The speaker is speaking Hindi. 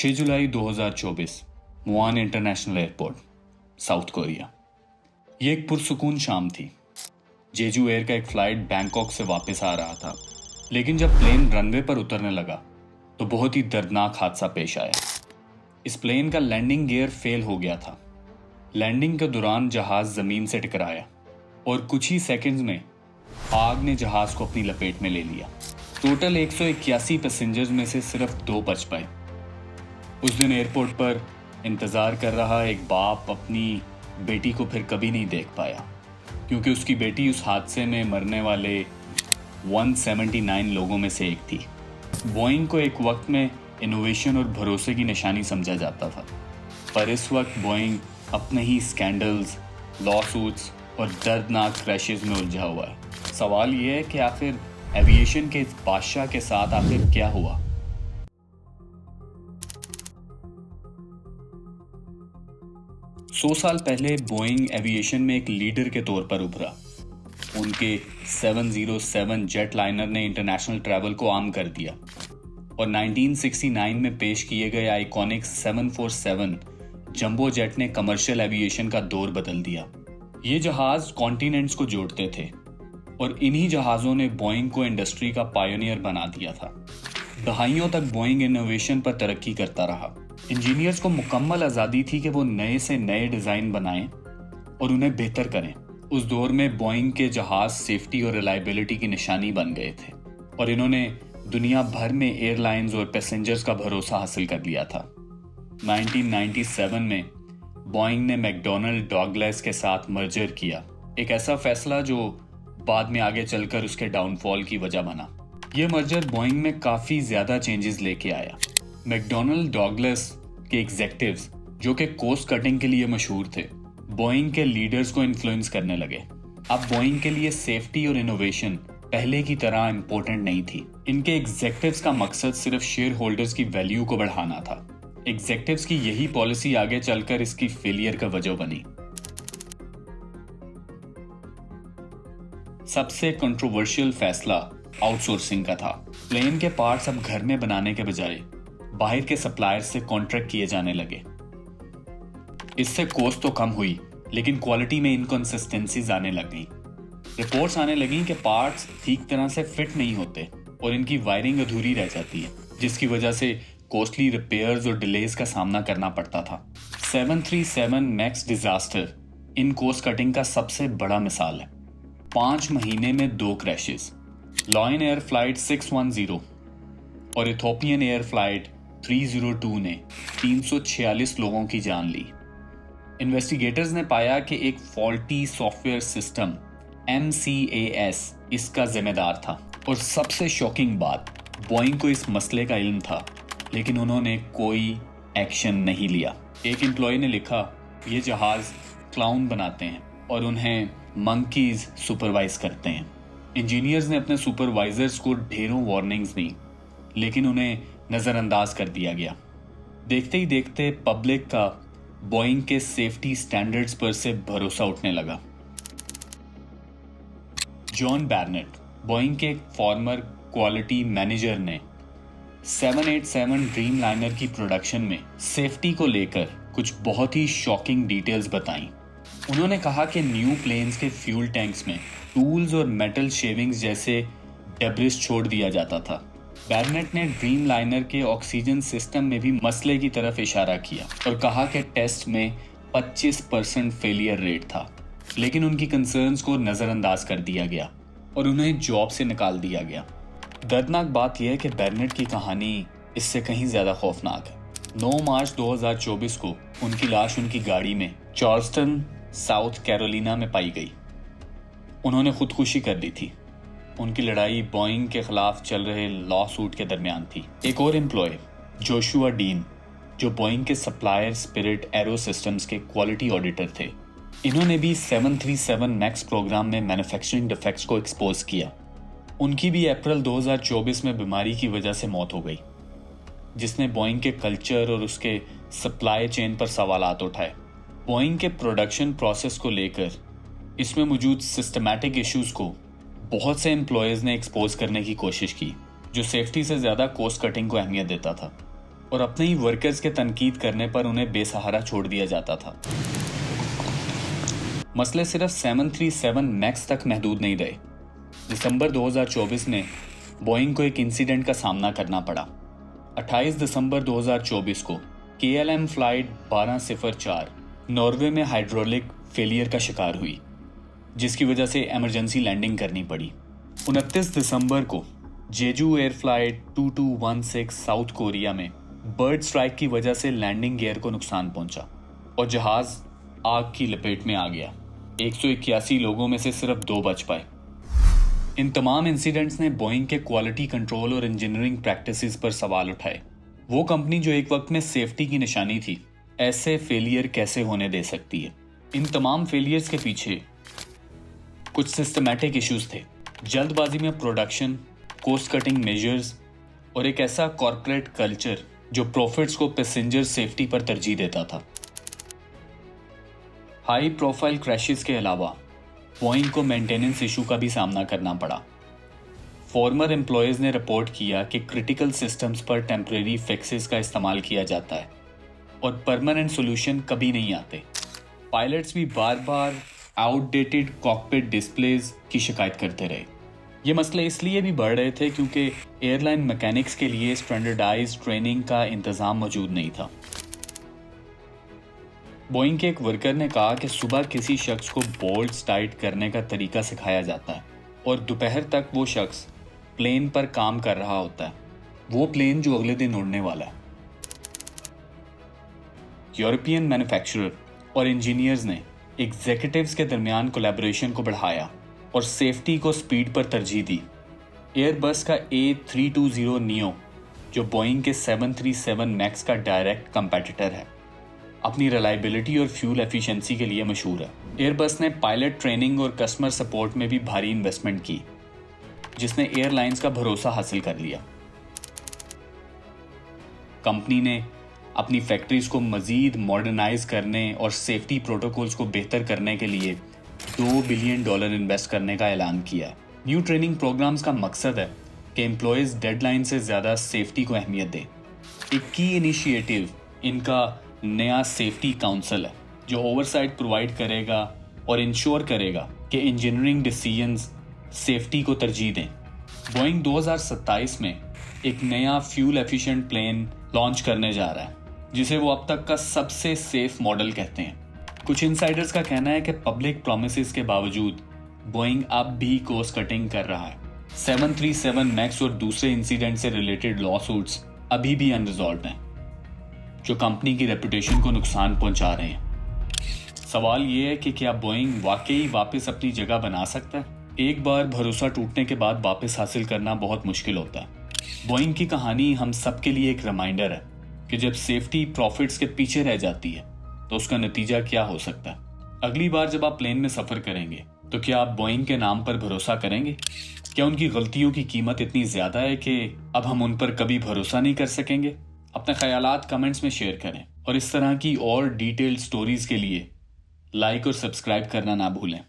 6 जुलाई 2024 Muan international airport, south Korea. ये एक पुरसुकून शाम थी। जेजू एयर का एक फ्लाइट बैंकॉक से वापस आ रहा था, लेकिन जब प्लेन रनवे पर उतरने लगा तो बहुत ही दर्दनाक हादसा पेश आया। इस प्लेन का लैंडिंग गियर फेल हो गया था। लैंडिंग के दौरान जहाज जमीन से टकराया और कुछ ही सेकंड्स में आग ने जहाज को अपनी लपेट में ले लिया। टोटल 181 पैसेंजर्स में से सिर्फ 2 बच पाए। उस दिन एयरपोर्ट पर इंतज़ार कर रहा एक बाप अपनी बेटी को फिर कभी नहीं देख पाया, क्योंकि उसकी बेटी उस हादसे में मरने वाले 179 लोगों में से एक थी। बोइंग को एक वक्त में इनोवेशन और भरोसे की निशानी समझा जाता था, पर इस वक्त बोइंग अपने ही स्कैंडल्स, लॉसूट्स और दर्दनाक क्रैशेस में उलझा हुआ है। सवाल यह है कि आखिर एविएशन के इस बादशाह के साथ आखिर क्या हुआ? सौ साल पहले बोइंग एविएशन में एक लीडर के तौर पर उभरा। उनके 707 जेट लाइनर ने इंटरनेशनल ट्रैवल को आम कर दिया और 1969 में पेश किए गए आइकॉनिक 747 जंबो जेट ने कमर्शियल एविएशन का दौर बदल दिया। ये जहाज कॉन्टिनेंट्स को जोड़ते थे और इन्हीं जहाज़ों ने बोइंग को इंडस्ट्री का पायोनियर बना दिया था। दहाइयों तक बोइंग इनोवेशन पर तरक्की करता रहा। इंजीनियर्स को मुकम्मल आज़ादी थी कि वो नए से नए डिज़ाइन बनाएं और उन्हें बेहतर करें। उस दौर में बोइंग के जहाज़ सेफ्टी और रिलायबिलिटी की निशानी बन गए थे और इन्होंने दुनिया भर में एयरलाइंस और पैसेंजर्स का भरोसा हासिल कर लिया था। 1997 में बोइंग ने मैकडॉनल्ड डॉगलेस के साथ मर्जर किया, एक ऐसा फैसला जो बाद में आगे चलकर उसके डाउनफॉल की वजह बना। यह मर्जर बोइंग में काफ़ी ज़्यादा चेंजेस लेके आया। मैकडॉनल्ड डॉगलेस के एग्जेक्टिव्स, जो कि कॉस्ट कटिंग के लिए मशहूर थे, बोइंग के लीडर्स को इन्फ्लुएंस करने लगे। अब बोइंग के लिए सेफ्टी और इनोवेशन पहले की तरह इम्पोर्टेंट नहीं थी। इनके एग्जेक्टिव्स का मकसद सिर्फ शेयर होल्डर्स की वैल्यू को बढ़ाना था। एग्जेक्टिव्स की यही पॉलिसी आगे चलकर इसकी फेलियर का वजह बनी। सबसे कंट्रोवर्शियल फैसला आउटसोर्सिंग का था। प्लेन के पार्ट्स अब घर में बनाने के बजाय बाहर के सप्लायर्स से कॉन्ट्रैक्ट किए जाने लगे। इससे कॉस्ट तो कम हुई, लेकिन क्वालिटी में इनकंसिस्टेंसीज आने लग गई। रिपोर्ट्स आने लगी कि पार्ट्स ठीक तरह से फिट नहीं होते और इनकी वायरिंग अधूरी रह जाती है, जिसकी वजह से कॉस्टली रिपेयर्स और डिलेज का सामना करना पड़ता था। 737 max disaster in cost cutting का सबसे बड़ा मिसाल है। 5 महीने में 2 क्रैशेस, लॉयन एयर फ्लाइट 610 और इथोपियन एयर फ्लाइट 302 ने 346 लोगों की जान ली। इन्वेस्टिगेटर्स ने पाया कि एक फॉल्टी सॉफ्टवेयर सिस्टम MCAS इसका जिम्मेदार था। और सबसे शॉकिंग बात, बोइंग को इस मसले का इल्म था, लेकिन उन्होंने कोई एक्शन नहीं लिया। एक एम्प्लॉय ने लिखा, ये जहाज क्लाउन बनाते हैं और उन्हें मंकीज सुपरवाइज करते हैं। इंजीनियर्स ने अपने सुपरवाइजर्स को ढेरों वार्निंग्स दी, लेकिन उन्हें नज़रअंदाज कर दिया गया। देखते ही देखते पब्लिक का बोइंग के सेफ्टी स्टैंडर्ड्स पर से भरोसा उठने लगा। जॉन बैरनेट, बोइंग के फॉर्मर क्वालिटी मैनेजर, ने 787 ड्रीम लाइनर की प्रोडक्शन में सेफ्टी को लेकर कुछ बहुत ही शॉकिंग डिटेल्स बताई। उन्होंने कहा कि न्यू प्लेन्स के फ्यूल टैंक्स में टूल्स और मेटल शेविंग्स जैसे डेब्रिस छोड़ दिया जाता था। बैरनेट ने ड्रीम लाइनर के ऑक्सीजन सिस्टम में भी मसले की तरफ इशारा किया और कहा कि टेस्ट में 25% फेलियर रेट था, लेकिन उनकी कंसर्न्स को नज़रअंदाज कर दिया गया और उन्हें जॉब से निकाल दिया गया। दर्दनाक बात यह है कि बैरनेट की कहानी इससे कहीं ज़्यादा खौफनाक है। 9 मार्च 2024 को उनकी लाश उनकी गाड़ी में चार्ल्सटन, साउथ कैरोलिना में पाई गई। उन्होंने खुदकुशी कर ली थी। उनकी लड़ाई बोइंग के खिलाफ चल रहे लॉ सूट के दरमियान थी। एक और एम्प्लॉय, जोशुआ डीन, जो बोइंग के सप्लायर स्पिरिट एरो सिस्टम्स के क्वालिटी ऑडिटर थे, इन्होंने भी 737 मैक्स प्रोग्राम में मैन्युफैक्चरिंग डिफेक्ट्स को एक्सपोज किया। उनकी भी अप्रैल 2024 में बीमारी की वजह से मौत हो गई, जिसने बोइंग के कल्चर और उसके सप्लाई चेन पर सवालात उठाए। बोइंग के प्रोडक्शन प्रोसेस को लेकर इसमें मौजूद सिस्टमैटिक इश्यूज को बहुत से एम्प्लॉयज़ ने एक्सपोज करने की कोशिश की, जो सेफ्टी से ज़्यादा कॉस्ट कटिंग को अहमियत देता था। और अपने ही वर्कर्स के तनकीद करने पर उन्हें बेसहारा छोड़ दिया जाता था। मसले सिर्फ 737 मैक्स तक महदूद नहीं रहे। दिसंबर 2024 में बोइंग को एक इंसिडेंट का सामना करना पड़ा। 28 दिसंबर 2024 को KLM फ्लाइट 1204 नॉर्वे में हाइड्रोलिक फेलियर का शिकार हुई, जिसकी वजह से इमरजेंसी लैंडिंग करनी पड़ी। 29 दिसंबर को जेजू एयर फ्लाइट 2216 साउथ कोरिया में बर्ड स्ट्राइक की वजह से लैंडिंग गियर को नुकसान पहुंचा और जहाज आग की लपेट में आ गया। 181 लोगों में से सिर्फ 2 बच पाए। इन तमाम इंसिडेंट्स ने बोइंग के क्वालिटी कंट्रोल और इंजीनियरिंग प्रैक्टिसेस पर सवाल उठाए। वो कंपनी जो एक वक्त में सेफ्टी की निशानी थी, ऐसे फेलियर कैसे होने दे सकती है? इन तमाम फेलियर्स के पीछे कुछ सिस्टमैटिक इश्यूज थे। जल्दबाजी में प्रोडक्शन, कॉस्ट कटिंग मेजर्स और एक ऐसा कॉर्पोरेट कल्चर जो प्रॉफिट्स को पैसेंजर सेफ्टी पर तरजीह देता था। हाई प्रोफाइल क्रैशेस के अलावा बोइंग को मेंटेनेंस इशू का भी सामना करना पड़ा। फॉर्मर एम्प्लॉयज ने रिपोर्ट किया कि क्रिटिकल सिस्टम्स पर टेम्परेरी फिक्सेस का इस्तेमाल किया जाता है और परमानेंट सोल्यूशन कभी नहीं आते। पायलट्स भी बार बार आउटडेटेड कॉकपिट डिस्प्लेज की शिकायत करते रहे। ये मसले इसलिए भी बढ़ रहे थे क्योंकि एयरलाइन मैकेनिक्स के लिए स्टैंडर्डाइज्ड ट्रेनिंग का इंतज़ाम मौजूद नहीं था। बोइंग के एक वर्कर ने कहा कि सुबह किसी शख्स को बोल्ट्स टाइट करने का तरीका सिखाया जाता है और दोपहर तक वो शख्स प्लेन पर काम कर रहा होता है, वो प्लेन जो अगले दिन उड़ने वाला है। यूरोपियन मैन्युफैक्चरर और इंजीनियर्स ने एग्जीक्यूटिव्स के दरमियान कोलैबोरेशन को बढ़ाया और सेफ्टी को स्पीड पर तरजीह दी। एयरबस का A320 नियो, जो बोइंग के 737 मैक्स का डायरेक्ट कंपेटिटर है, अपनी रिलायबिलिटी और फ्यूल एफिशिएंसी के लिए मशहूर है। एयरबस ने पायलट ट्रेनिंग और कस्टमर सपोर्ट में भी भारी इन्वेस्टमेंट की, जिसने एयरलाइंस का भरोसा हासिल कर लिया। कंपनी ने अपनी फैक्ट्रीज को मजीद मॉडर्नाइज करने और सेफ्टी प्रोटोकॉल्स को बेहतर करने के लिए $2 बिलियन इन्वेस्ट करने का ऐलान किया है। न्यू ट्रेनिंग प्रोग्राम्स का मकसद है कि एम्प्लॉयज़ डेडलाइन से ज़्यादा सेफ्टी को अहमियत दें। एक की इनिशिएटिव इनका नया सेफ्टी काउंसिल है, जो ओवरसाइट प्रोवाइड करेगा और इंश्योर करेगा कि इंजीनियरिंग डिसीजंस सेफ्टी को तरजीह दें। बोइंग 2027 में एक नया फ्यूल एफिशिएंट प्लेन लॉन्च करने जा रहा है, जिसे वो अब तक का सबसे सेफ मॉडल कहते हैं। कुछ इनसाइडर्स का कहना है कि पब्लिक प्रॉमिसेस के बावजूद बोइंग अब भी कॉस्ट कटिंग कर रहा है। 737 मैक्स और दूसरे इंसिडेंट से रिलेटेड लॉ सूट्स अभी भी अनरिजॉल्व हैं, जो कंपनी की रेपुटेशन को नुकसान पहुंचा रहे हैं। सवाल ये है कि क्या बोइंग वाकई वापस अपनी जगह बना सकता है? एक बार भरोसा टूटने के बाद वापस हासिल करना बहुत मुश्किल होता है। बोइंग की कहानी हम सबके लिए एक रिमाइंडर है कि जब सेफ्टी प्रॉफिट्स के पीछे रह जाती है तो उसका नतीजा क्या हो सकता है। अगली बार जब आप प्लेन में सफ़र करेंगे तो क्या आप बोइंग के नाम पर भरोसा करेंगे? क्या उनकी गलतियों की कीमत इतनी ज़्यादा है कि अब हम उन पर कभी भरोसा नहीं कर सकेंगे? अपने ख्यालात कमेंट्स में शेयर करें और इस तरह की और डिटेल्ड स्टोरीज के लिए लाइक और सब्सक्राइब करना ना भूलें।